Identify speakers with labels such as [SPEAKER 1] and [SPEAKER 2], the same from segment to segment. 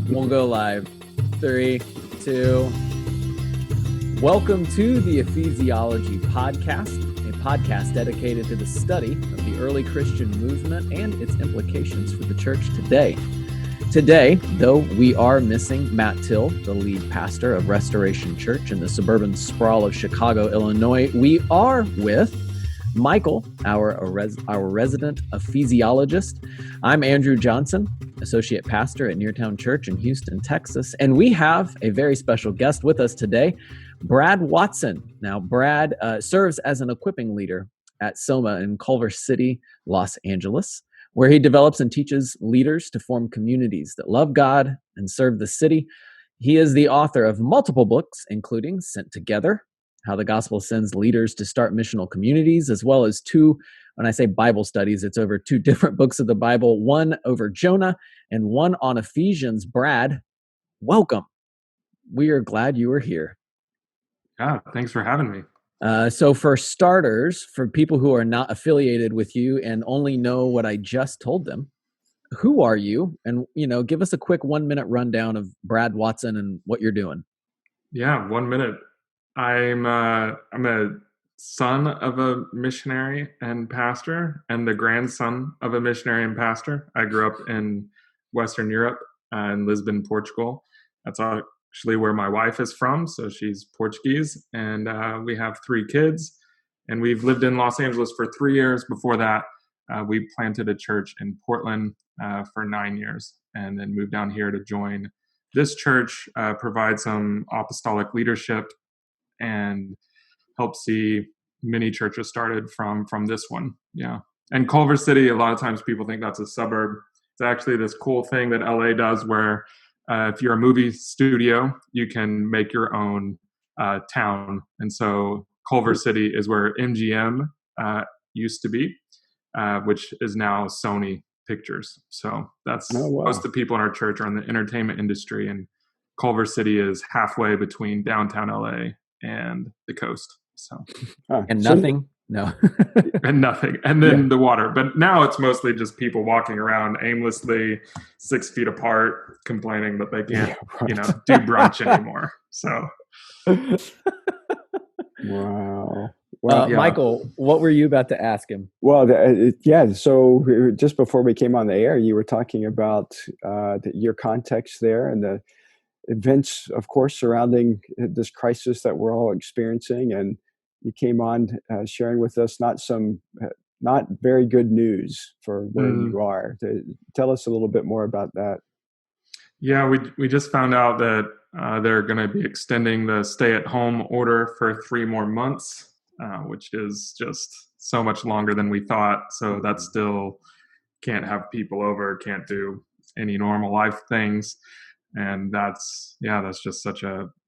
[SPEAKER 1] We'll go live. 3, 2. Welcome to the Ephesiology podcast, a podcast dedicated to the study of the early Christian movement and its implications for the church today. Today, though we are missing Matt Till, the lead pastor of Restoration Church in the suburban sprawl of Chicago, Illinois, we are with Michael, our resident ephesiologist. I'm Andrew Johnson, associate pastor at Neartown Church in Houston, Texas, and we have a very special guest with us today, Brad Watson. Now, Brad serves as an equipping leader at Soma in Culver City, Los Angeles, where he develops and teaches leaders to form communities that love God and serve the city. He is the author of multiple books, including Sent Together, How the Gospel Sends Leaders to Start Missional Communities, as well as 2, when I say Bible studies, it's over 2 different books of the Bible, one over Jonah and one on Ephesians. Brad, welcome. We are glad you are here.
[SPEAKER 2] Yeah, thanks for having me.
[SPEAKER 1] So for starters, for people who are not affiliated with you and only know what I just told them, who are you? And, give us a quick 1-minute rundown of Brad Watson and what you're doing.
[SPEAKER 2] Yeah, 1 minute. I'm a son of a missionary and pastor, and the grandson of a missionary and pastor. I grew up in Western Europe, in Lisbon, Portugal. That's actually where my wife is from, so she's Portuguese, and we have 3 kids, and we've lived in Los Angeles for 3 years. Before that, we planted a church in Portland for 9 years, and then moved down here to join this church, provide some apostolic leadership, and help see many churches started from this one. Yeah. And Culver City, a lot of times people think that's a suburb. It's actually this cool thing that LA does where if you're a movie studio, you can make your own town. And so Culver City is where MGM used to be, which is now Sony Pictures. So that's most of the people in our church are in the entertainment industry, and Culver City is halfway between downtown LA and the coast. So
[SPEAKER 1] and nothing. No.
[SPEAKER 2] And nothing. And then the water. But now it's mostly just people walking around aimlessly 6 feet apart, complaining that they can't, do brunch anymore. So.
[SPEAKER 3] Wow. Well,
[SPEAKER 1] Michael, what were you about to ask him?
[SPEAKER 3] Well, so just before we came on the air, you were talking about your context there and the events, of course, surrounding this crisis that we're all experiencing. And you came on sharing with us not very good news for where you are. Tell us a little bit more about that.
[SPEAKER 2] Yeah, we just found out that they're going to be extending the stay-at-home order for 3 more months, which is just so much longer than we thought. So that still can't have people over, can't do any normal life things. And that's just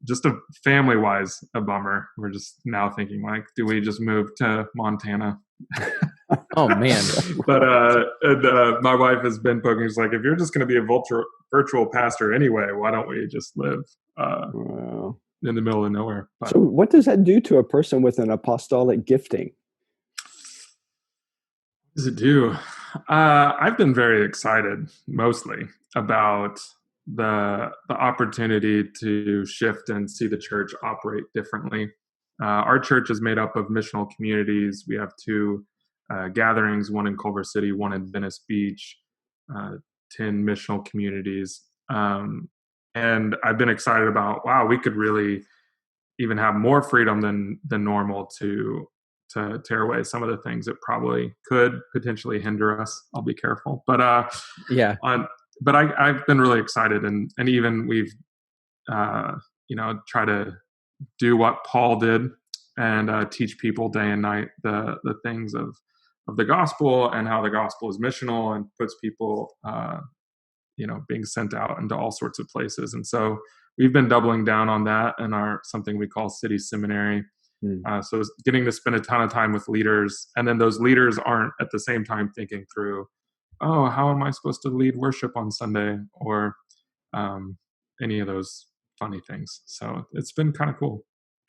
[SPEAKER 2] just a family-wise a bummer. We're just now thinking, like, do we just move to Montana?
[SPEAKER 1] Oh man.
[SPEAKER 2] But my wife has been poking. She's like, if you're just going to be a virtual pastor anyway, why don't we just live in the middle of nowhere? But,
[SPEAKER 3] so what does that do to a person with an apostolic gifting?
[SPEAKER 2] What does it do? I've been very excited mostly about the opportunity to shift and see the church operate differently. Our church is made up of missional communities. We have 2 gatherings, one in Culver City, one in Venice Beach, 10 missional communities. And I've been excited about, we could really even have more freedom than normal to tear away some of the things that probably could potentially hinder us. I'll be careful. But But I've been really excited, and even we've, try to do what Paul did and teach people day and night the things of the gospel and how the gospel is missional and puts people, being sent out into all sorts of places. And so we've been doubling down on that in something we call City Seminary. So it's getting to spend a ton of time with leaders, and then those leaders aren't at the same time thinking through, how am I supposed to lead worship on Sunday, or any of those funny things. So it's been kind of cool.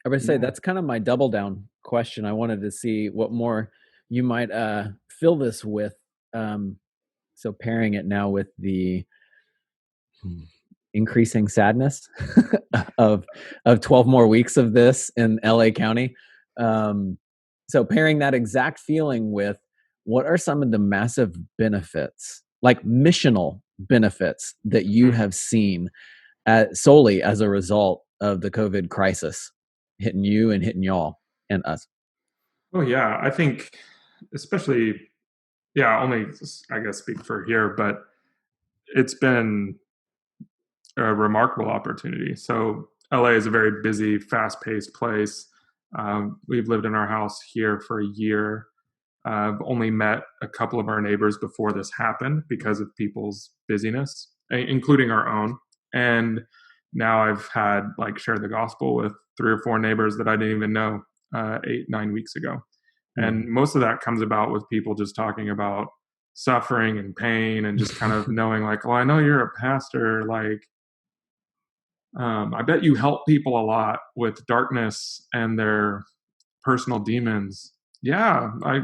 [SPEAKER 1] I would say that's kind of my double down question. I wanted to see what more you might fill this with. So pairing it now with the increasing sadness of 12 more weeks of this in LA County. So pairing that exact feeling with what are some of the massive benefits, like missional benefits, that you have seen solely as a result of the COVID crisis hitting you and hitting y'all and us?
[SPEAKER 2] Oh yeah, I think especially, yeah, only I guess speak for here, but it's been a remarkable opportunity. So LA is a very busy, fast-paced place. We've lived in our house here for a year. I've only met a couple of our neighbors before this happened because of people's busyness, including our own. And now I've had shared the gospel with 3 or 4 neighbors that I didn't even know 8-9 weeks ago. And most of that comes about with people just talking about suffering and pain and just kind of knowing well, I know you're a pastor. I bet you help people a lot with darkness and their personal demons. Yeah, I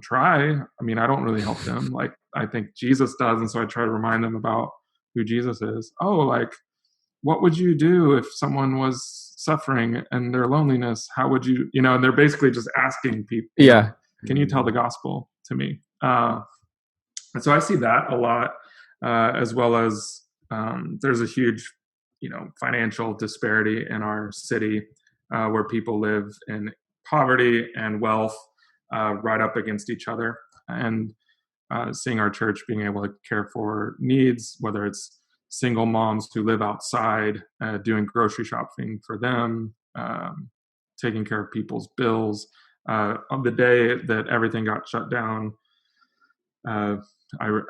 [SPEAKER 2] try. I mean, I don't really help them. I think Jesus does, and so I try to remind them about who Jesus is. Oh, what would you do if someone was suffering and their loneliness? How would you, and they're basically just asking people, can you tell the gospel to me? And so I see that a lot, as well as there's a huge, financial disparity in our city, where people live in poverty and wealth right up against each other. And seeing our church being able to care for needs, whether it's single moms who live outside, doing grocery shopping for them, taking care of people's bills. On the day that everything got shut down, I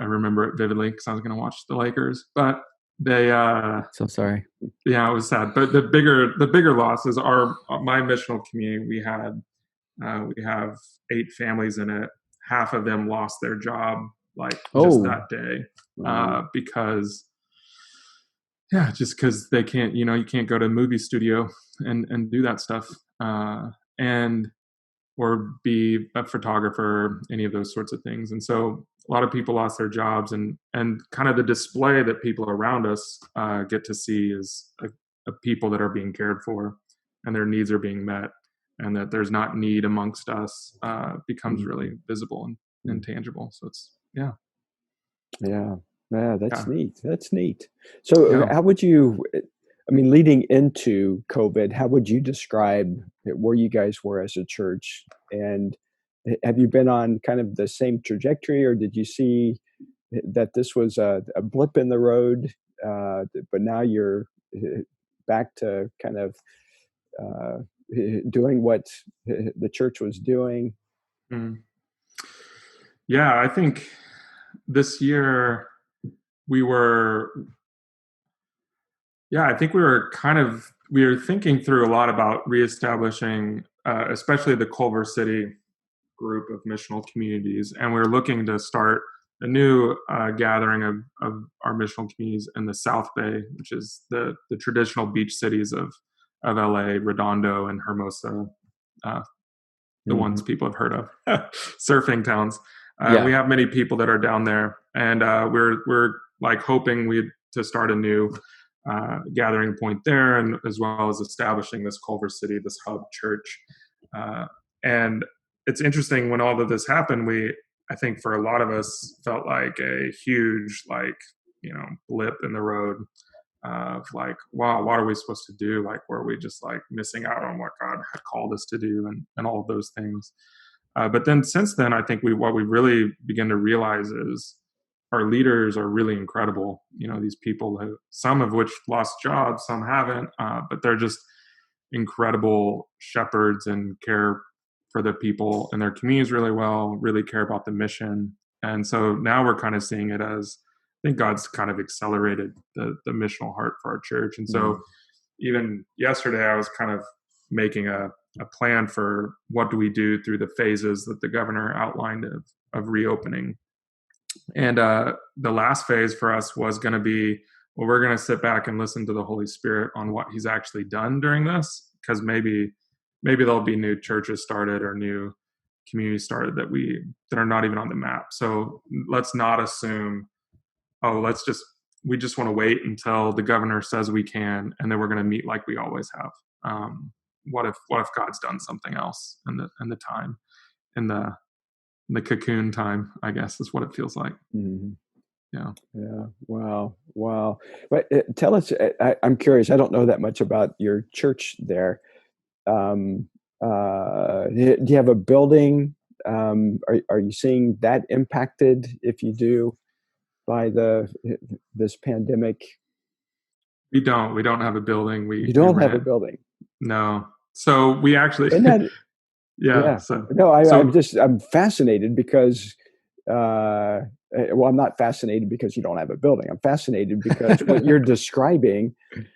[SPEAKER 2] remember it vividly because I was going to watch the Lakers, but they.
[SPEAKER 1] So sorry.
[SPEAKER 2] Yeah, it was sad. But the bigger losses are my missional community. We have 8 families in it. Half of them lost their job just that day because they can't. You can't go to a movie studio and do that stuff and or be a photographer, any of those sorts of things. And so a lot of people lost their jobs, and kind of the display that people around us get to see is a people that are being cared for and their needs are being met, and that there's not need amongst us becomes really visible and tangible. So it's
[SPEAKER 3] that's neat. So how would you, I mean, leading into COVID, how would you describe where you guys were as a church? And have you been on kind of the same trajectory, or did you see that this was a blip in the road, but now you're back to kind of doing what the church was doing?
[SPEAKER 2] Yeah, I think this year we were thinking through a lot about reestablishing, especially the Culver City group of missional communities, and we were looking to start a new gathering of our missional communities in the South Bay, which is the traditional beach cities of LA, Redondo and Hermosa, the ones people have heard of, surfing towns. We have many people that are down there, and we're hoping to start a new gathering point there, and as well as establishing this Culver City, this hub church. And it's interesting, when all of this happened, I think for a lot of us felt like a huge blip in the road of wow, what are we supposed to do? Were we just missing out on what God had called us to do, and all of those things. But then since then, I think what we really begin to realize is our leaders are really incredible. These people, some of which lost jobs, some haven't, but they're just incredible shepherds and care for the people in their communities really well, really care about the mission. And so now we're kind of seeing it as, I think God's kind of accelerated the missional heart for our church. And so even yesterday, I was kind of making a plan for what do we do through the phases that the governor outlined of reopening. And the last phase for us was going to be, well, we're going to sit back and listen to the Holy Spirit on what he's actually done during this, because maybe there'll be new churches started or new communities started that are not even on the map. So let's not assume, oh, let's just we just want to wait until the governor says we can, and then we're going to meet like we always have. What if God's done something else in the time, in the cocoon time, I guess is what it feels like.
[SPEAKER 3] Mm-hmm.
[SPEAKER 2] Yeah.
[SPEAKER 3] Yeah. Wow. But tell us, I'm curious, I don't know that much about your church there. Do you have a building? Are you seeing that impacted, if you do, by this pandemic?
[SPEAKER 2] We don't have a building.
[SPEAKER 3] You don't have a
[SPEAKER 2] rent.
[SPEAKER 3] building.
[SPEAKER 2] No. So we actually,
[SPEAKER 3] Isn't that,
[SPEAKER 2] yeah.
[SPEAKER 3] yeah.
[SPEAKER 2] So,
[SPEAKER 3] No,
[SPEAKER 2] so
[SPEAKER 3] I'm fascinated because, well, I'm not fascinated because you don't have a building. I'm fascinated because what you're describing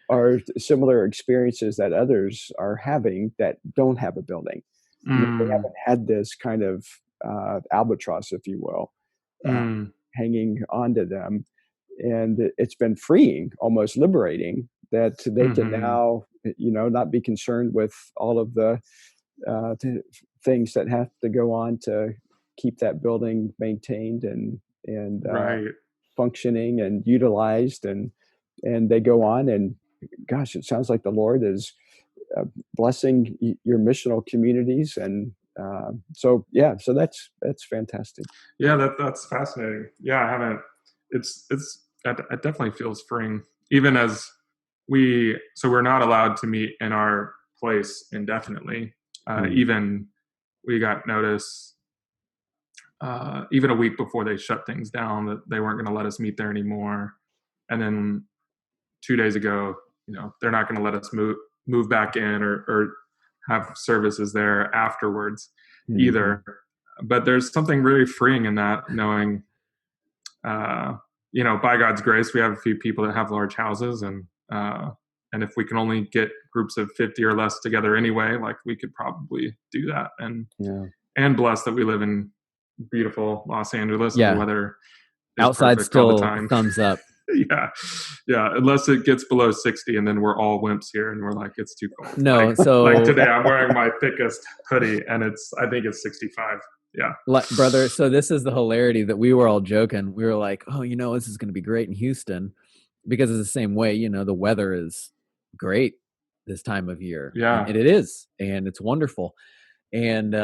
[SPEAKER 3] are similar experiences that others are having that don't have a building. They haven't had this kind of albatross, if you will, hanging onto them. And it's been freeing, almost liberating, that they can now, not be concerned with all of the things that have to go on to keep that building maintained and
[SPEAKER 2] right.
[SPEAKER 3] functioning and utilized, and they go on. And gosh, it sounds like the Lord is blessing your missional communities, and so that's fantastic.
[SPEAKER 2] Yeah, that's fascinating. Yeah, I haven't. It definitely feels freeing, even as we're not allowed to meet in our place indefinitely. Even we got notice, even a week before they shut things down, that they weren't going to let us meet there anymore. And then 2 days ago, they're not going to let us move back in or have services there afterwards either. But there's something really freeing in that, knowing, by God's grace, we have a few people that have large houses, and if we can only get groups of 50 or less together anyway, like we could probably do that. And blessed that we live in beautiful Los Angeles, and the weather is
[SPEAKER 1] outside
[SPEAKER 2] perfect
[SPEAKER 1] still
[SPEAKER 2] all the time.
[SPEAKER 1] Thumbs up.
[SPEAKER 2] yeah, unless it gets below 60, and then we're all wimps here, and we're like, it's too cold.
[SPEAKER 1] No,
[SPEAKER 2] like today, I'm wearing my thickest hoodie, and I think it's 65. Yeah,
[SPEAKER 1] brother. So this is the hilarity that we were all joking. We were like, oh, this is going to be great in Houston, because it's the same way. The weather is great this time of year.
[SPEAKER 2] Yeah,
[SPEAKER 1] and it is, and it's wonderful, and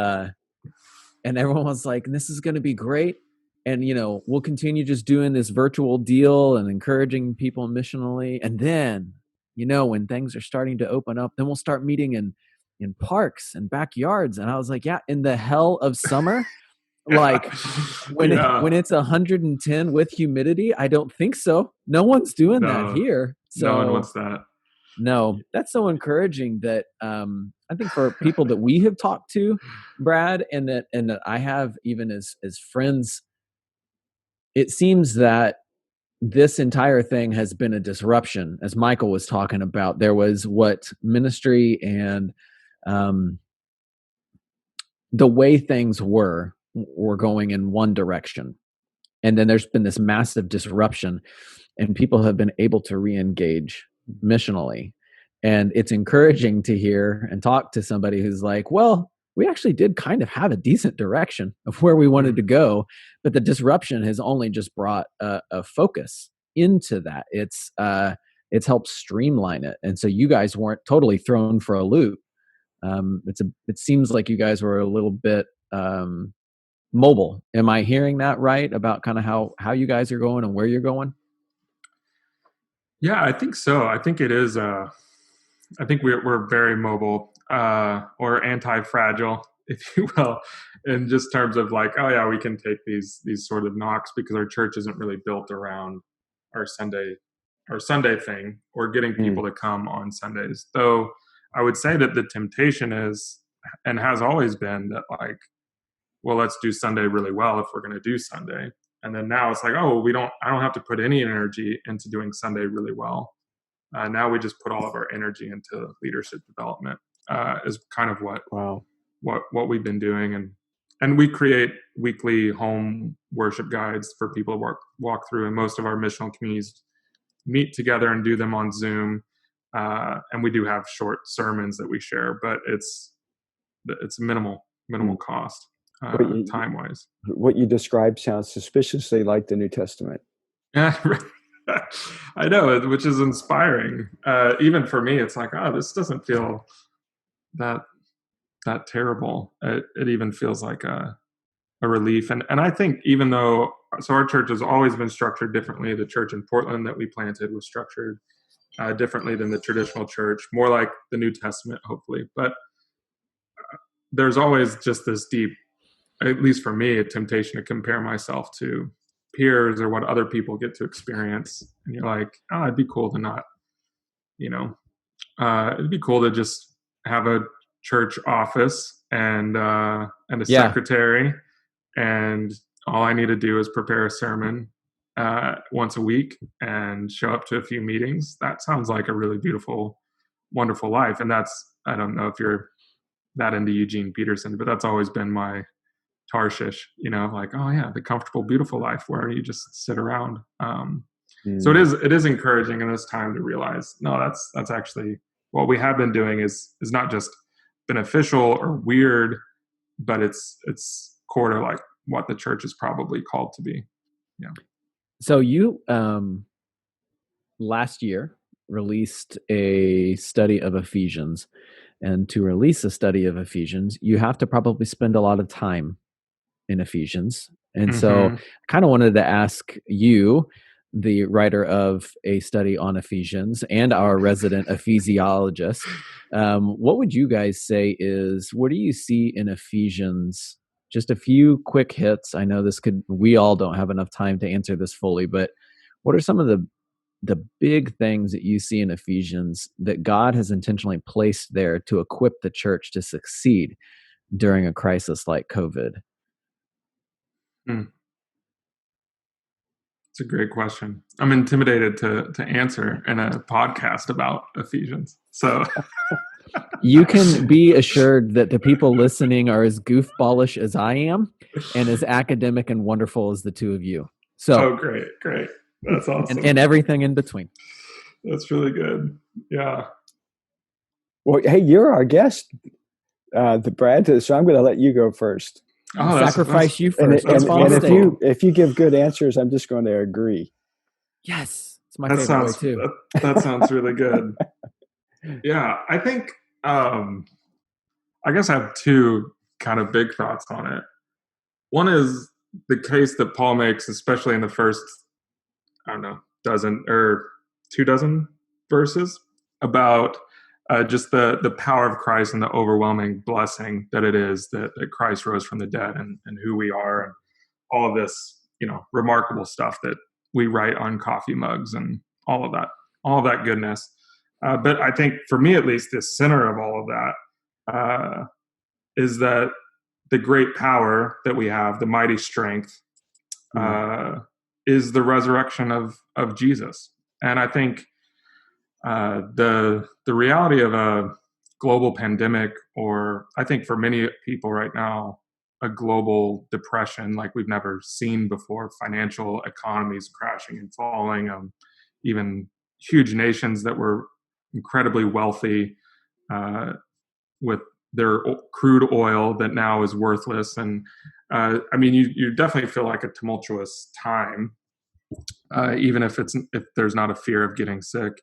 [SPEAKER 1] everyone was like, this is going to be great. And, we'll continue just doing this virtual deal and encouraging people missionally. And then, when things are starting to open up, then we'll start meeting in parks and backyards. And I was like, yeah, in the hell of summer, like when it's 110 with humidity, I don't think so. No one's doing that here. So
[SPEAKER 2] no one wants that.
[SPEAKER 1] No, that's so encouraging that I think for people that we have talked to, Brad, and that I have even as friends, it seems that this entire thing has been a disruption. As Michael was talking about, there was what ministry and the way things were going in one direction. And then there's been this massive disruption, and people have been able to re-engage missionally. And it's encouraging to hear and talk to somebody who's like, well, we actually did kind of have a decent direction of where we wanted to go, but the disruption has only just brought a focus into that. It's helped streamline it. And so you guys weren't totally thrown for a loop. It seems like you guys were a little bit mobile. Am I hearing that right about kind of how you guys are going and where you're going?
[SPEAKER 2] Yeah, I think so. I think it is. I think we're very mobile, or anti-fragile, if you will, in just terms of like, oh yeah, we can take these sort of knocks, because our church isn't really built around our Sunday thing, or getting people to come on Sundays. Though I would say that the temptation is, and has always been, that like, well, let's do Sunday really well if we're going to do Sunday. And then now it's like, oh, I don't have to put any energy into doing Sunday really well. Now we just put all of our energy into leadership development, is kind of what we've been doing. And we create weekly home worship guides for people to walk through. And most of our missional communities meet together and do them on Zoom. And we do have short sermons that we share, but it's minimal cost, time wise.
[SPEAKER 3] What you described sounds suspiciously like the New Testament.
[SPEAKER 2] Yeah, I know, which is inspiring. Even for me, it's like, oh, this doesn't feel that terrible. It even feels like a relief. And I think even though, so our church has always been structured differently. The church in Portland that we planted was structured differently than the traditional church, more like the New Testament, hopefully. But there's always just this deep, at least for me, a temptation to compare myself to peers or what other people get to experience. And you're like, oh, it'd be cool to not, it'd be cool to just have a church office and a secretary, and all I need to do is prepare a sermon once a week and show up to a few meetings. That sounds like a really beautiful, wonderful life. And that's, I don't know if you're that into Eugene Peterson, but that's always been my Tarshish, like, oh yeah, the comfortable, beautiful life where you just sit around. So it is encouraging in this time to realize, no, that's actually what we have been doing is not just beneficial or weird, but it's core to like what the church is probably called to be. Yeah.
[SPEAKER 1] So you last year released a study of Ephesians, and to release a study of Ephesians, you have to probably spend a lot of time in Ephesians. And so I kind of wanted to ask you, the writer of a study on Ephesians and our resident ephesiologist, what would you guys say what do you see in Ephesians? Just a few quick hits. I know we all don't have enough time to answer this fully, but what are some of the big things that you see in Ephesians that God has intentionally placed there to equip the church to succeed during a crisis like COVID?
[SPEAKER 2] It's a great question. I'm intimidated to answer in a podcast about Ephesians. So
[SPEAKER 1] you can be assured that the people listening are as goofballish as I am and as academic and wonderful as the two of you. So,
[SPEAKER 2] great. That's awesome.
[SPEAKER 1] And everything in between.
[SPEAKER 2] That's really good. Yeah.
[SPEAKER 3] Well, hey, you're our guest, Brad, so I'm going to let you go first.
[SPEAKER 1] Sacrifice you first.
[SPEAKER 3] And if you give good answers, I'm just going to agree.
[SPEAKER 1] Yes, it's my favorite way too.
[SPEAKER 2] That sounds really good. Yeah, I think I guess I have two kind of big thoughts on it. One is the case that Paul makes, especially in the first, I don't know, dozen or 2 dozen verses, about just the power of Christ and the overwhelming blessing that it is that Christ rose from the dead and who we are and all of this, remarkable stuff that we write on coffee mugs and all of that goodness. But I think for me, at least, the center of all of that is that the great power that we have, the mighty strength, is the resurrection of Jesus. And I think the reality of a global pandemic, or I think for many people right now, a global depression like we've never seen before, financial economies crashing and falling, even huge nations that were incredibly wealthy with their crude oil that now is worthless. And you definitely feel like a tumultuous time, even if there's not a fear of getting sick.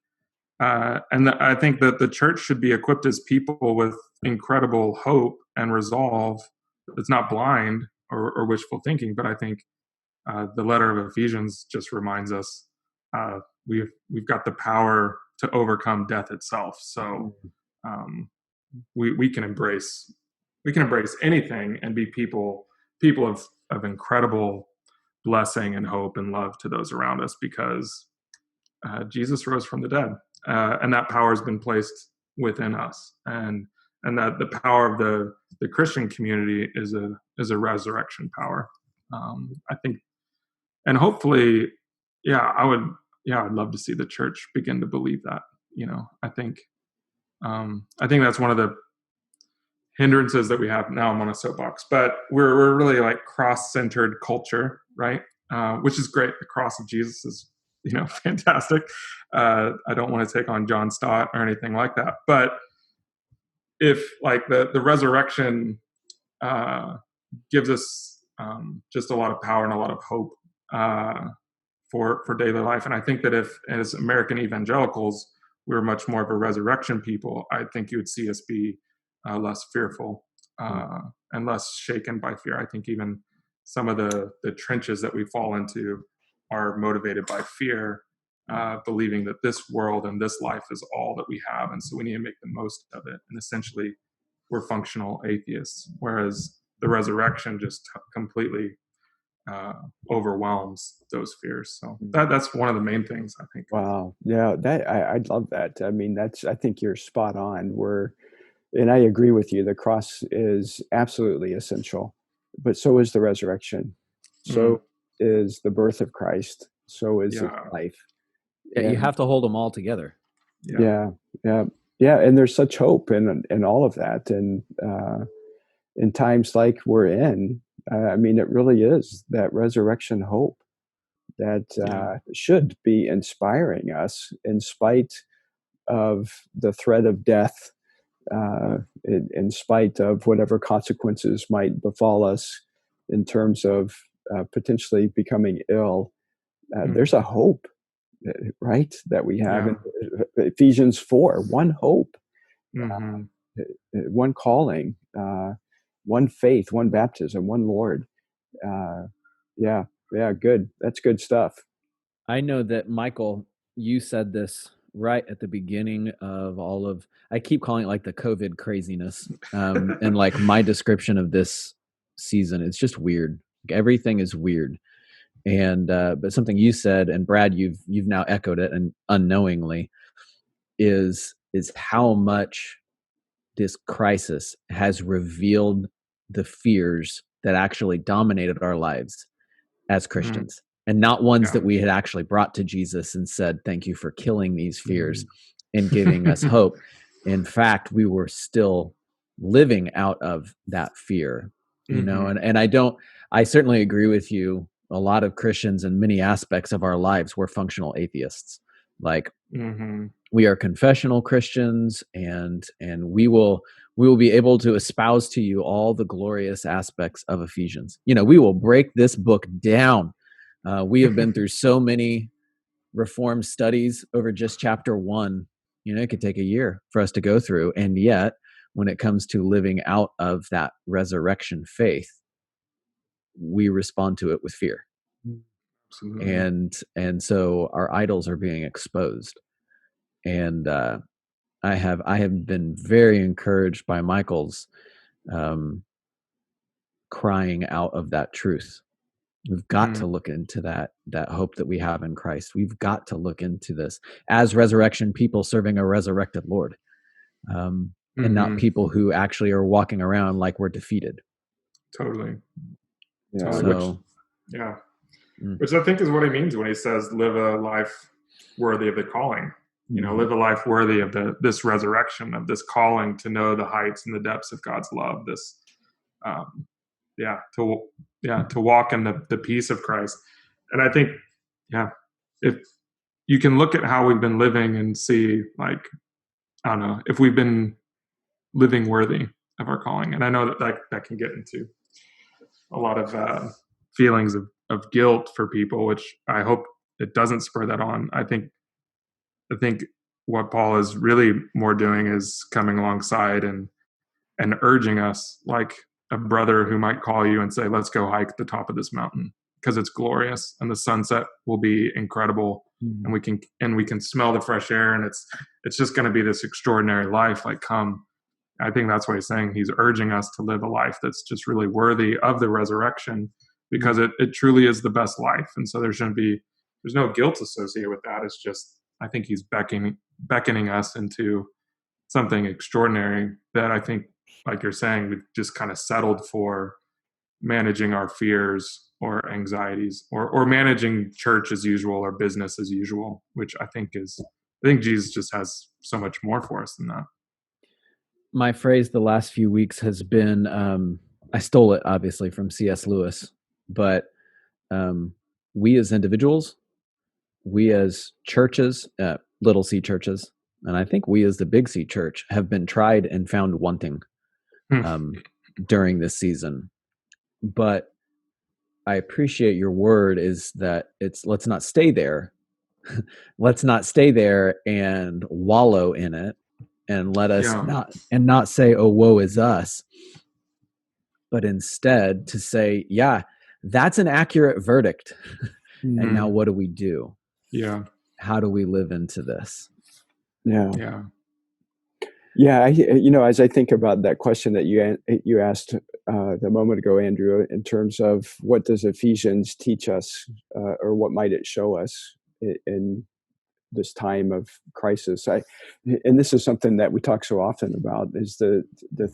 [SPEAKER 2] And I think that the church should be equipped as people with incredible hope and resolve. It's not blind or wishful thinking, but I think the letter of Ephesians just reminds us we've got the power to overcome death itself. So we can embrace anything and be people of incredible blessing and hope and love to those around us, because Jesus rose from the dead. And that power has been placed within us, and that the power of the Christian community is a resurrection power. I think, and hopefully, I'd love to see the church begin to believe that. I think that's one of the hindrances that we have now. I'm on a soapbox, but we're really like cross-centered culture, right? Which is great. The cross of Jesus is fantastic. I don't want to take on John Stott or anything like that, but if like the resurrection gives us just a lot of power and a lot of hope for daily life. And I think that if, as American evangelicals, we're much more of a resurrection people, I think you would see us be less fearful and less shaken by fear. I think even some of the trenches that we fall into are motivated by fear, believing that this world and this life is all that we have, and so we need to make the most of it. And essentially, we're functional atheists, whereas the resurrection just completely overwhelms those fears. So that's one of the main things, I think.
[SPEAKER 3] Wow. Yeah, I love that. I mean, I think you're spot on. And I agree with you. The cross is absolutely essential, but so is the resurrection. So is the birth of Christ. So is his life.
[SPEAKER 1] Yeah, you have to hold them all together.
[SPEAKER 3] Yeah. And there's such hope in all of that. And in times like we're in, I mean, it really is that resurrection hope that should be inspiring us in spite of the threat of death, in spite of whatever consequences might befall us in terms of potentially becoming ill. There's a hope, right, that we have in Ephesians 4, one hope, one calling, one faith, one baptism, one Lord. Good. That's good stuff.
[SPEAKER 1] I know that, Michael, you said this right at the beginning of I keep calling it like the COVID craziness. And like my description of this season, it's just weird. Everything is weird. And, but something you said, and Brad, you've now echoed it, and unknowingly, is how much this crisis has revealed the fears that actually dominated our lives as Christians, and not ones that we had actually brought to Jesus and said, thank you for killing these fears and giving us hope. In fact, we were still living out of that fear, you know, and I certainly agree with you. A lot of Christians in many aspects of our lives, we're functional atheists. Like we are confessional Christians, and we will be able to espouse to you all the glorious aspects of Ephesians. You know, we will break this book down. We have been through so many Reformed studies over just chapter 1. You know, it could take a year for us to go through. And yet, when it comes to living out of that resurrection faith, we respond to it with fear. Absolutely. And so our idols are being exposed. And I have been very encouraged by Michael's crying out of that truth. We've got to look into that hope that we have in Christ. We've got to look into this as resurrection people serving a resurrected Lord, and not people who actually are walking around like we're defeated.
[SPEAKER 2] Totally.
[SPEAKER 3] Yeah.
[SPEAKER 2] So, which I think is what he means when he says, live a life worthy of the calling. You know, live a life worthy of this resurrection, of this calling to know the heights and the depths of God's love. This, to walk in the peace of Christ. And I think, if you can look at how we've been living and see, like, I don't know, if we've been living worthy of our calling. And I know that can get into a lot of feelings of guilt for people, which I hope it doesn't spur that on. I think what Paul is really more doing is coming alongside and urging us, like a brother who might call you and say, let's go hike the top of this mountain because it's glorious and the sunset will be incredible. And we can smell the fresh air, and it's just going to be this extraordinary life. Like, come. I think that's what he's saying. He's urging us to live a life that's just really worthy of the resurrection, because it truly is the best life. And so there's no guilt associated with that. It's just, I think he's beckoning us into something extraordinary that I think, like you're saying, we've just kind of settled for managing our fears or anxieties or managing church as usual or business as usual, which I think Jesus just has so much more for us than that.
[SPEAKER 1] My phrase the last few weeks has been, I stole it obviously from C.S. Lewis, but we as individuals, we as churches, little c churches, and I think we as the big C church have been tried and found wanting during this season. But I appreciate your word is that let's not stay there. Let's not stay there and wallow in it, and let us
[SPEAKER 2] Yeah.
[SPEAKER 1] not say, oh, woe is us, but instead to say, yeah, that's an accurate verdict. And now what do we do?
[SPEAKER 2] Yeah.
[SPEAKER 1] How do we live into this?
[SPEAKER 3] Yeah.
[SPEAKER 2] Yeah.
[SPEAKER 3] Yeah, as I think about that question that you asked a moment ago, Andrew, in terms of what does Ephesians teach us, or what might it show us in this time of crisis? And this is something that we talk so often about, is the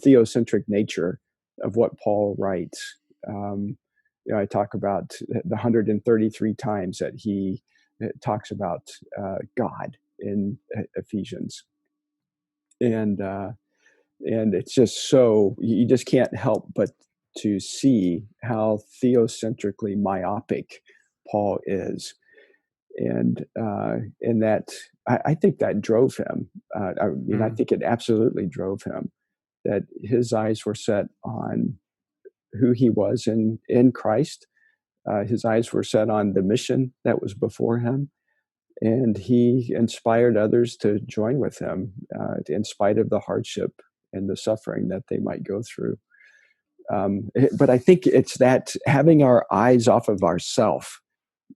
[SPEAKER 3] theocentric nature of what Paul writes. I talk about the 133 times that he talks about God in Ephesians. And it's just so, you just can't help but to see how theocentrically myopic Paul is, and that I think that drove him. I think it absolutely drove him, that his eyes were set on who he was in Christ. His eyes were set on the mission that was before him, and he inspired others to join with him, in spite of the hardship and the suffering that they might go through. But I think it's that having our eyes off of ourself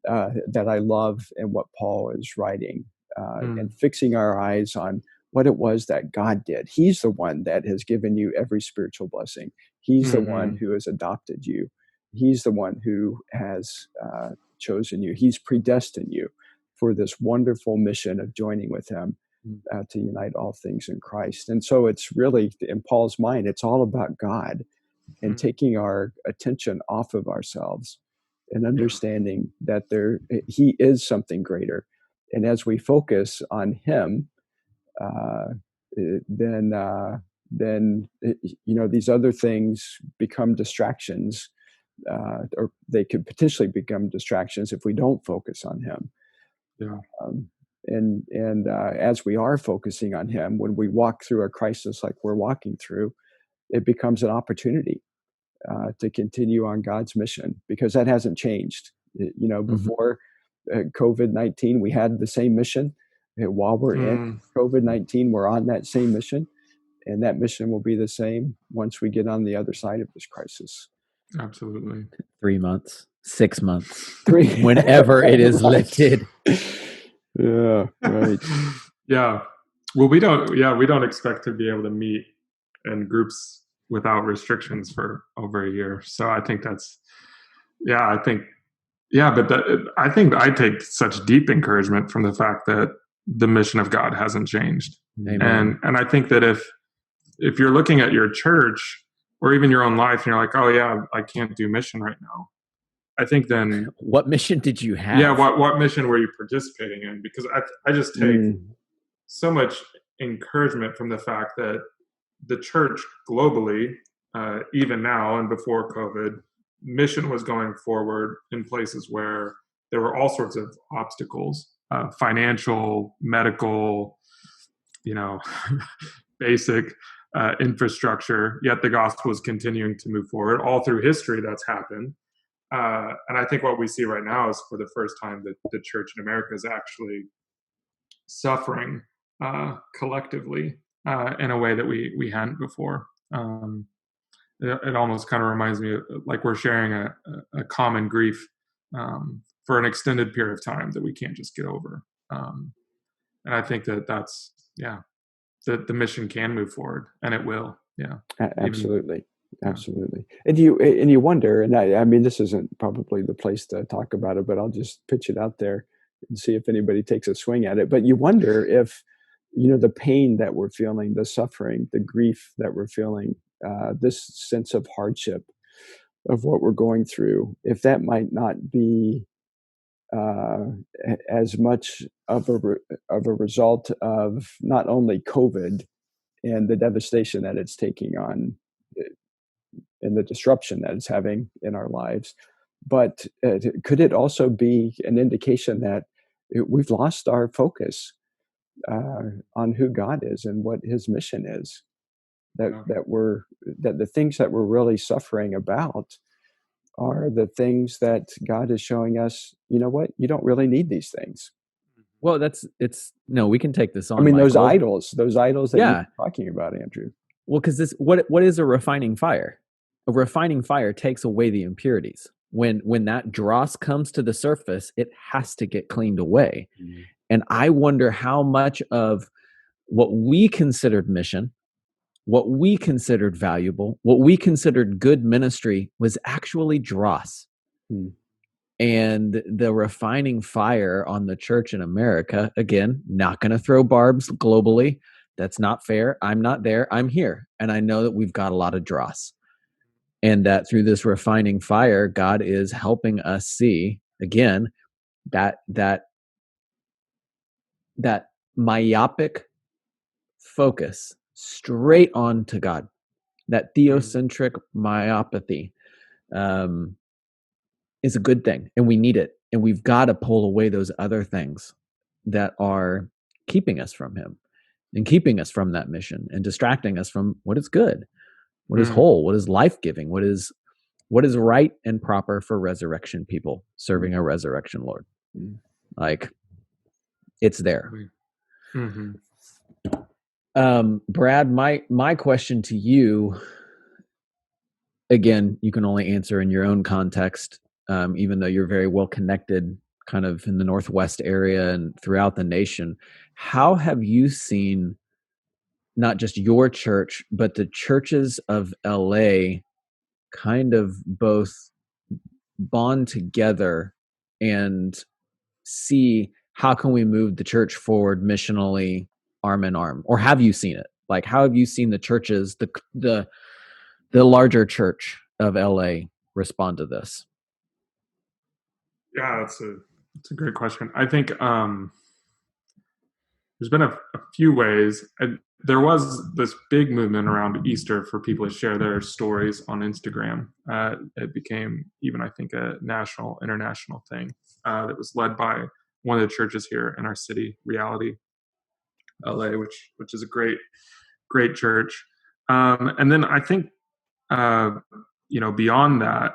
[SPEAKER 3] that I love in what Paul is writing, and fixing our eyes on what it was that God did. He's the one that has given you every spiritual blessing. He's the one who has adopted you. He's the one who has chosen you. He's predestined you for this wonderful mission of joining with him, to unite all things in Christ. And so it's really, in Paul's mind, it's all about God, and taking our attention off of ourselves and understanding that he is something greater. And as we focus on him, then these other things become distractions, or they could potentially become distractions if we don't focus on him.
[SPEAKER 2] Yeah.
[SPEAKER 3] And as we are focusing on him, when we walk through a crisis like we're walking through, it becomes an opportunity to continue on God's mission, because that hasn't changed. Before COVID-19, we had the same mission. While we're in COVID-19, we're on that same mission, and that mission will be the same once we get on the other side of this crisis.
[SPEAKER 2] Absolutely.
[SPEAKER 1] 3 months, 6 months, whenever it is lifted.
[SPEAKER 3] Yeah, right.
[SPEAKER 2] Yeah. Well, we don't expect to be able to meet in groups without restrictions for over a year. So I think but I think I take such deep encouragement from the fact that the mission of God hasn't changed.
[SPEAKER 1] Amen.
[SPEAKER 2] And I think that if you're looking at your church or even your own life and you're like, oh yeah, I can't do mission right now, I think then
[SPEAKER 1] what mission did you have?
[SPEAKER 2] Yeah, what mission were you participating in? Because I just take so much encouragement from the fact that the church globally, even now and before COVID, mission was going forward in places where there were all sorts of obstacles, financial, medical, basic infrastructure, yet the gospel is continuing to move forward. All through history, that's happened. And I think what we see right now is, for the first time, that the church in America is actually suffering collectively in a way that we hadn't before. It almost kind of reminds me of, like, we're sharing a common grief for an extended period of time that we can't just get over. And I think that's that the mission can move forward, and it will. Yeah,
[SPEAKER 3] absolutely. Absolutely. And you wonder, and I mean, this isn't probably the place to talk about it, but I'll just pitch it out there and see if anybody takes a swing at it. But you wonder if, the pain that we're feeling, the suffering, the grief that we're feeling, this sense of hardship of what we're going through, if that might not be as much of a result of not only COVID and the devastation that it's taking on, and the disruption that it's having in our lives, but could it also be an indication that we've lost our focus on who God is and what his mission is? That the things that we're really suffering about are the things that God is showing us, you know what, you don't really need these things.
[SPEAKER 1] Well, we can take this on,
[SPEAKER 3] I mean, those
[SPEAKER 1] Michael.
[SPEAKER 3] idols that
[SPEAKER 1] Yeah.
[SPEAKER 3] you're talking about, Andrew.
[SPEAKER 1] Well, because what is a refining fire? A refining fire takes away the impurities. When that dross comes to the surface, it has to get cleaned away.
[SPEAKER 3] Mm-hmm.
[SPEAKER 1] And I wonder how much of what we considered mission, what we considered valuable, what we considered good ministry was actually dross.
[SPEAKER 3] Mm-hmm.
[SPEAKER 1] And the refining fire on the church in America, again, not going to throw barbs globally. That's not fair. I'm not there. I'm here. And I know that we've got a lot of dross. And that through this refining fire, God is helping us see, again, that myopic focus straight on to God, that theocentric myopathy is a good thing, and we need it. And we've got to pull away those other things that are keeping us from Him and keeping us from that mission and distracting us from what is good, what is whole, what is life-giving, what is right and proper for resurrection people serving a resurrection Lord. Like, it's there.
[SPEAKER 2] Mm-hmm.
[SPEAKER 1] Brad, my question to you, again, you can only answer in your own context, even though you're very well connected kind of in the Northwest area and throughout the nation. How have you seen not just your church, but the churches of LA kind of both bond together and see how can we move the church forward missionally, arm in arm? Or have you seen it? Like, how have you seen the churches, the larger church of LA respond to this?
[SPEAKER 2] Yeah, it's a great question. I think there's been a few ways. There was this big movement around Easter for people to share their stories on Instagram. It became even, I think, a national, international thing that was led by one of the churches here in our city, Reality LA, which is a great church. And then I think, beyond that,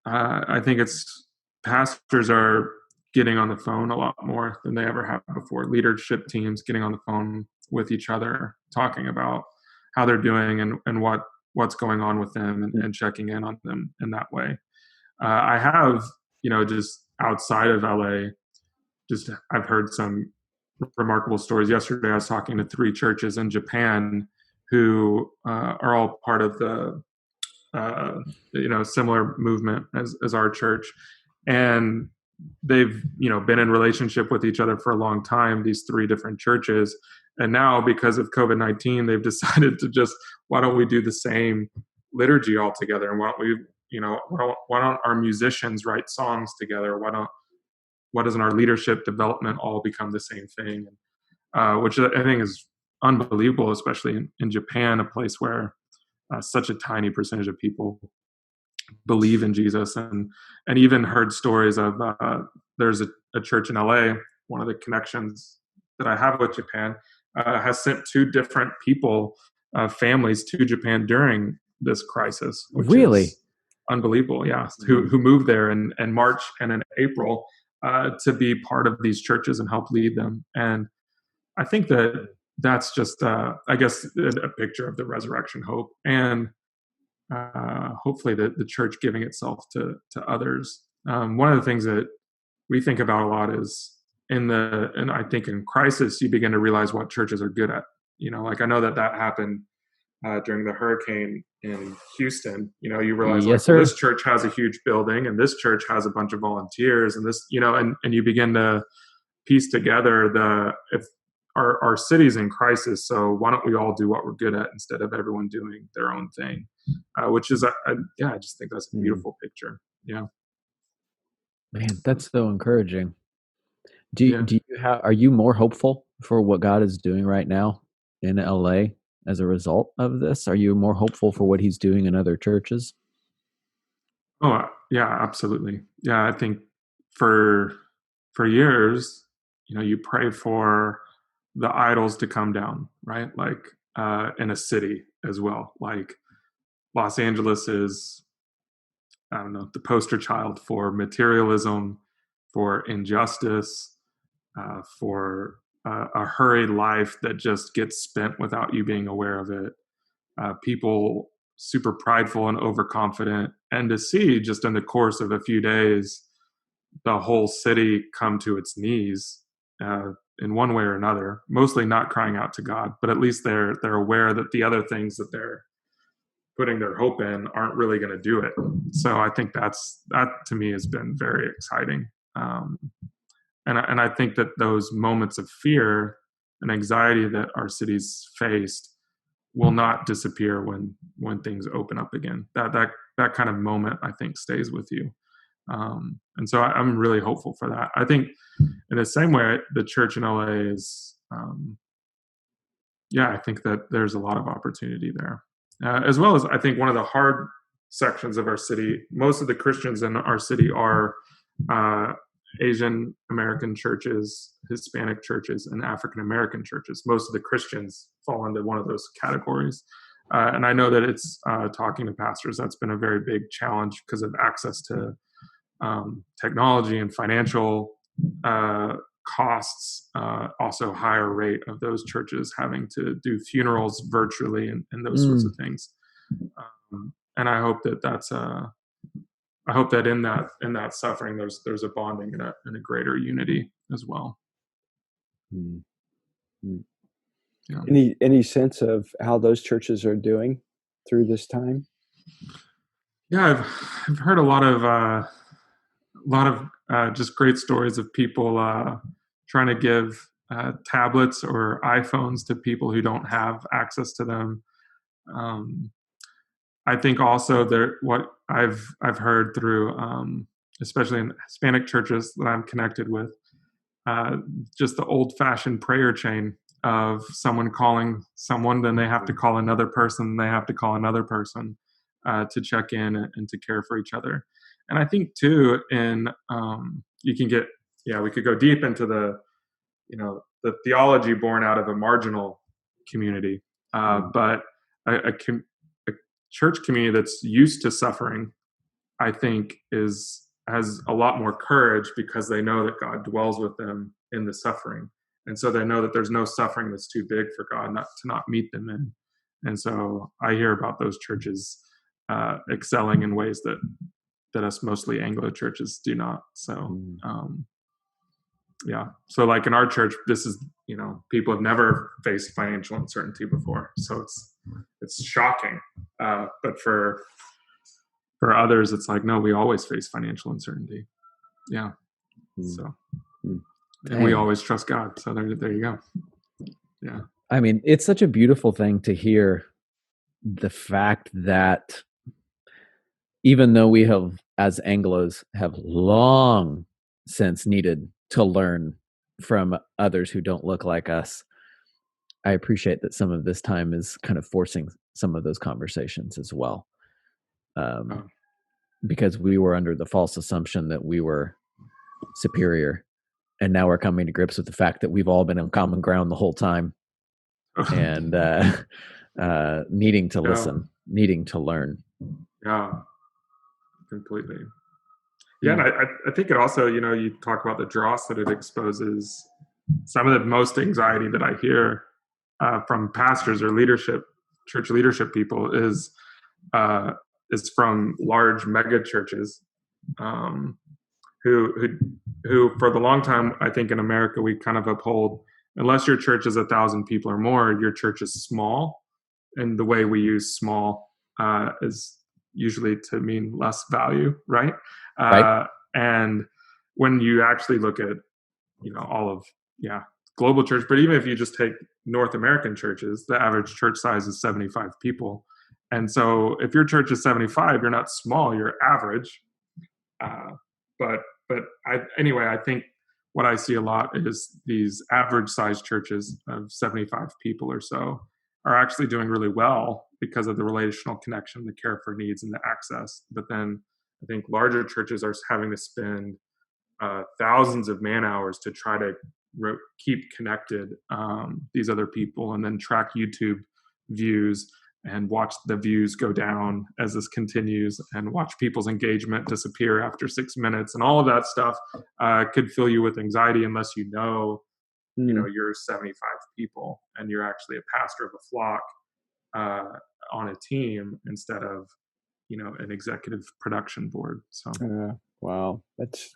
[SPEAKER 2] I think it's pastors are getting on the phone a lot more than they ever have before. Leadership teams getting on the phone with each other, talking about how they're doing and what's going on with them and checking in on them in that way. I have, just outside of LA, I've heard some remarkable stories. Yesterday, I was talking to 3 churches in Japan who are all part of the similar movement as our church, and they've been in relationship with each other for a long time, these 3 different churches. And now, because of COVID-19, they've decided to just, why don't we do the same liturgy all together, and why don't our musicians write songs together? Why doesn't our leadership development all become the same thing? Which I think is unbelievable, especially in Japan, a place where such a tiny percentage of people believe in Jesus. And even heard stories of there's a church in LA, one of the connections that I have with Japan, has sent 2 different people, families, to Japan during this crisis, which
[SPEAKER 1] Really?
[SPEAKER 2] is unbelievable. Yeah, who moved there in March and in April to be part of these churches and help lead them. And I think that's just, I guess, a picture of the resurrection hope, and hopefully the church giving itself to others. One of the things that we think about a lot is and I think in crisis, you begin to realize what churches are good at. Like, I know that happened during the hurricane in Houston. You realize,
[SPEAKER 1] Yes,
[SPEAKER 2] well,
[SPEAKER 1] sir.
[SPEAKER 2] this church has a huge building, and this church has a bunch of volunteers, and this, and you begin to piece together if our city's in crisis, so why don't we all do what we're good at instead of everyone doing their own thing? Which is, I just think that's a beautiful picture. Yeah.
[SPEAKER 1] Man, that's so encouraging. Do you are you more hopeful for what God is doing right now in LA as a result of this? Are you more hopeful for what He's doing in other churches?
[SPEAKER 2] Oh, yeah, absolutely. Yeah, I think for years, you pray for the idols to come down, right? Like in a city as well. Like Los Angeles is I don't know, the poster child for materialism, for injustice, for a hurried life that just gets spent without you being aware of it. People super prideful and overconfident, and to see just in the course of a few days the whole city come to its knees in one way or another, mostly not crying out to God, but at least they're aware that the other things that they're putting their hope in aren't really going to do it. So I think that to me has been very exciting. And I think that those moments of fear and anxiety that our cities faced will not disappear when things open up again. That kind of moment, I think, stays with you. And so I'm really hopeful for that. I think in the same way, the church in LA is, I think that there's a lot of opportunity there. As well as I think one of the hard sections of our city, most of the Christians in our city are Asian American churches, Hispanic churches, and African American churches. Most of the Christians fall into one of those categories. And I know that it's talking to pastors, that's been a very big challenge because of access to technology and financial costs, also higher rate of those churches having to do funerals virtually and those sorts of things. And I hope I hope that in that suffering, there's a bonding and a greater unity as well.
[SPEAKER 3] Mm-hmm.
[SPEAKER 2] Yeah.
[SPEAKER 3] Any sense of how those churches are doing through this time?
[SPEAKER 2] Yeah, I've heard a lot of just great stories of people trying to give tablets or iPhones to people who don't have access to them. I think also what I've heard through, especially in Hispanic churches that I'm connected with, just the old-fashioned prayer chain of someone calling someone, then they have to call another person, they have to call another person to check in and to care for each other. And I think too, you can get, we could go deep into the theology born out of a marginal community, but a church community that's used to suffering, I think has a lot more courage because they know that God dwells with them in the suffering. And so they know that there's no suffering that's too big for God to not meet them in. And so I hear about those churches excelling in ways that us mostly Anglo churches do not. So, so like in our church, this is, people have never faced financial uncertainty before. So it's shocking. But for others, it's like, no, we always face financial uncertainty. Yeah. So, and we always trust God. So there you go. Yeah.
[SPEAKER 1] I mean, it's such a beautiful thing to hear the fact that even though we have, as Anglos, have long since needed to learn from others who don't look like us, I appreciate that some of this time is kind of forcing some of those conversations as well. Because we were under the false assumption that we were superior. And now we're coming to grips with the fact that we've all been on common ground the whole time and needing to listen, needing to learn.
[SPEAKER 2] Yeah, completely. Yeah, and I think it also, you talk about the dross that it exposes. Some of the most anxiety that I hear from pastors or church leadership people is from large mega churches who for the long time, I think in America, we kind of uphold, unless your church is 1,000 people or more, your church is small. And the way we use small is usually to mean less value, right?
[SPEAKER 1] Right.
[SPEAKER 2] And when you actually look at, all of, global church, but even if you just take North American churches, the average church size is 75 people. And so if your church is 75, you're not small, you're average. But I think what I see a lot is these average sized churches of 75 people or so are actually doing really well because of the relational connection, the care for needs, and the access. But then I think larger churches are having to spend thousands of man hours to try to keep connected these other people, and then track YouTube views, and watch the views go down as this continues, and watch people's engagement disappear after 6 minutes, and all of that stuff could fill you with anxiety unless you know you're 75 people and you're actually a pastor of a flock on a team instead of an executive production board. So
[SPEAKER 3] wow, that's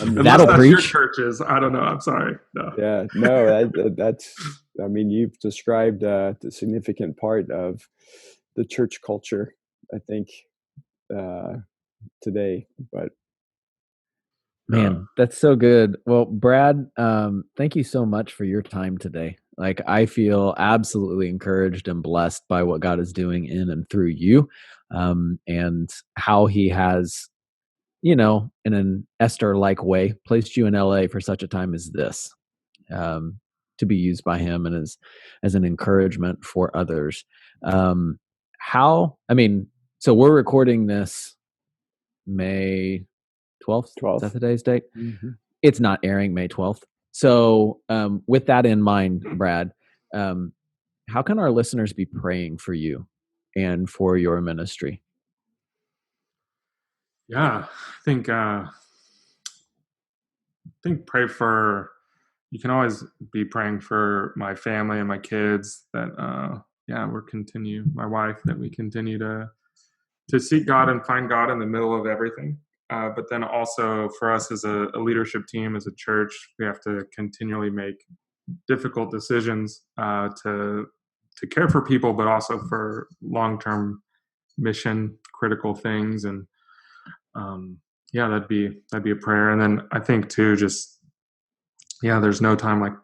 [SPEAKER 1] that'll
[SPEAKER 2] that's
[SPEAKER 1] preach.
[SPEAKER 2] Your churches, I don't know. I'm sorry. No.
[SPEAKER 3] Yeah, no, that's. I mean, you've described the significant part of the church culture, I think, today. But
[SPEAKER 1] man, that's so good. Well, Brad, thank you so much for your time today. Like, I feel absolutely encouraged and blessed by what God is doing in and through you, and how He has, in an Esther-like way, placed you in LA for such a time as this, to be used by Him and as an encouragement for others. So we're recording this May 12th. Is that today's date?
[SPEAKER 3] Mm-hmm.
[SPEAKER 1] It's not airing May 12th. So with that in mind, Brad, how can our listeners be praying for you and for your ministry?
[SPEAKER 2] Yeah, I think you can always be praying for my family and my kids that my wife, that we continue to seek God and find God in the middle of everything. But then also for us as a leadership team, as a church, we have to continually make difficult decisions to care for people, but also for long-term mission critical things. And that'd be a prayer. And then I think too, there's no time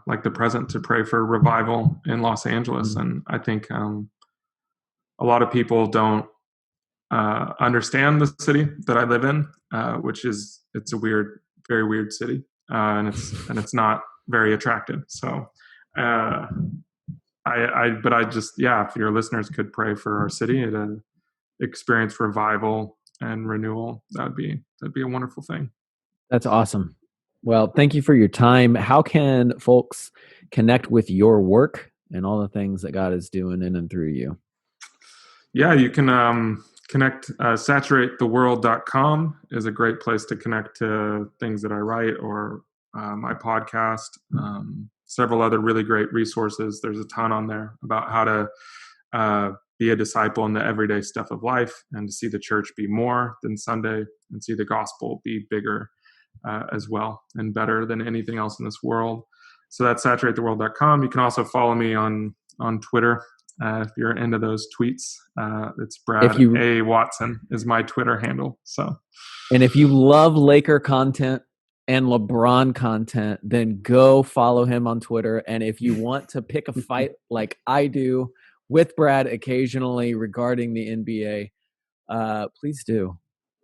[SPEAKER 2] like the present to pray for revival in Los Angeles. Mm-hmm. And I think a lot of people don't understand the city that I live in, which is it's a very weird city, and it's not very attractive. So if your listeners could pray for our city to experience revival and renewal, that'd be a wonderful thing.
[SPEAKER 1] That's awesome. Well, thank you for your time. How can folks connect with your work and all the things that God is doing in and through you?
[SPEAKER 2] Yeah, you can connect. Saturatetheworld.com is a great place to connect to things that I write or my podcast. Several other really great resources. There's a ton on there about how to be a disciple in the everyday stuff of life, and to see the church be more than Sunday, and see the gospel be bigger as well and better than anything else in this world. So that's saturatetheworld.com. You can also follow me on Twitter. If you're into those tweets, it's Brad A. Watson is my Twitter handle. So,
[SPEAKER 1] and if you love Laker content and LeBron content, then go follow him on Twitter. And if you want to pick a fight like I do with Brad occasionally regarding the NBA, please do.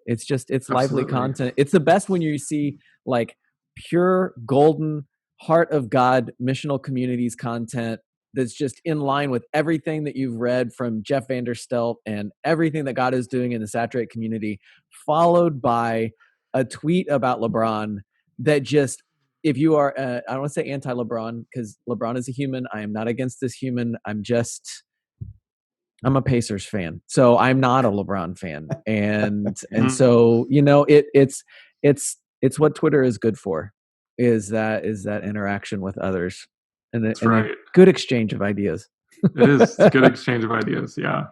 [SPEAKER 1] It's lively content. It's the best when you see like pure golden heart of God missional communities content that's just in line with everything that you've read from Jeff Vanderstelt and everything that God is doing in the Saturate community, followed by a tweet about LeBron that just, if you are, I don't want to say anti-LeBron, because LeBron is a human. I am not against this human. I'm a Pacers fan. So I'm not a LeBron fan. And so, it's what Twitter is good for, is that interaction with others. And a good exchange of ideas.
[SPEAKER 2] It is a good exchange of ideas, yeah.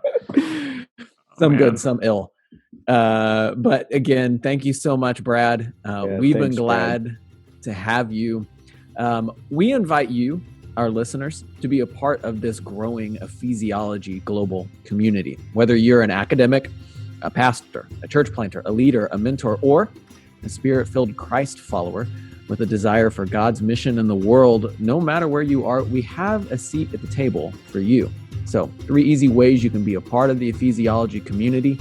[SPEAKER 1] Some good, some ill. But again, thank you so much, Brad. We've been glad to have you. We invite you, our listeners, to be a part of this growing Ephesiology global community. Whether you're an academic, a pastor, a church planter, a leader, a mentor, or a spirit-filled Christ follower with a desire for God's mission in the world, no matter where you are, we have a seat at the table for you. So 3 easy ways you can be a part of the Ephesiology community.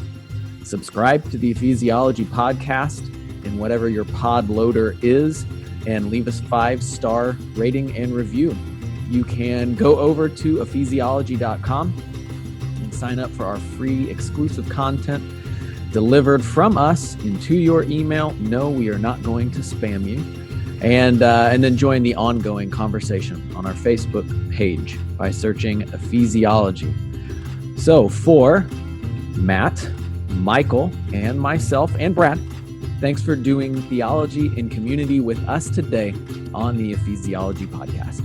[SPEAKER 1] Subscribe to the Ephesiology podcast in whatever your pod loader is, and leave us 5-star rating and review. You can go over to ephesiology.com and sign up for our free exclusive content delivered from us into your email. No, we are not going to spam you. And then join the ongoing conversation on our Facebook page by by searching Ephesiology. So for Matt, Michael, and myself, and Brad, thanks for doing theology in community with us today on the Ephesiology podcast.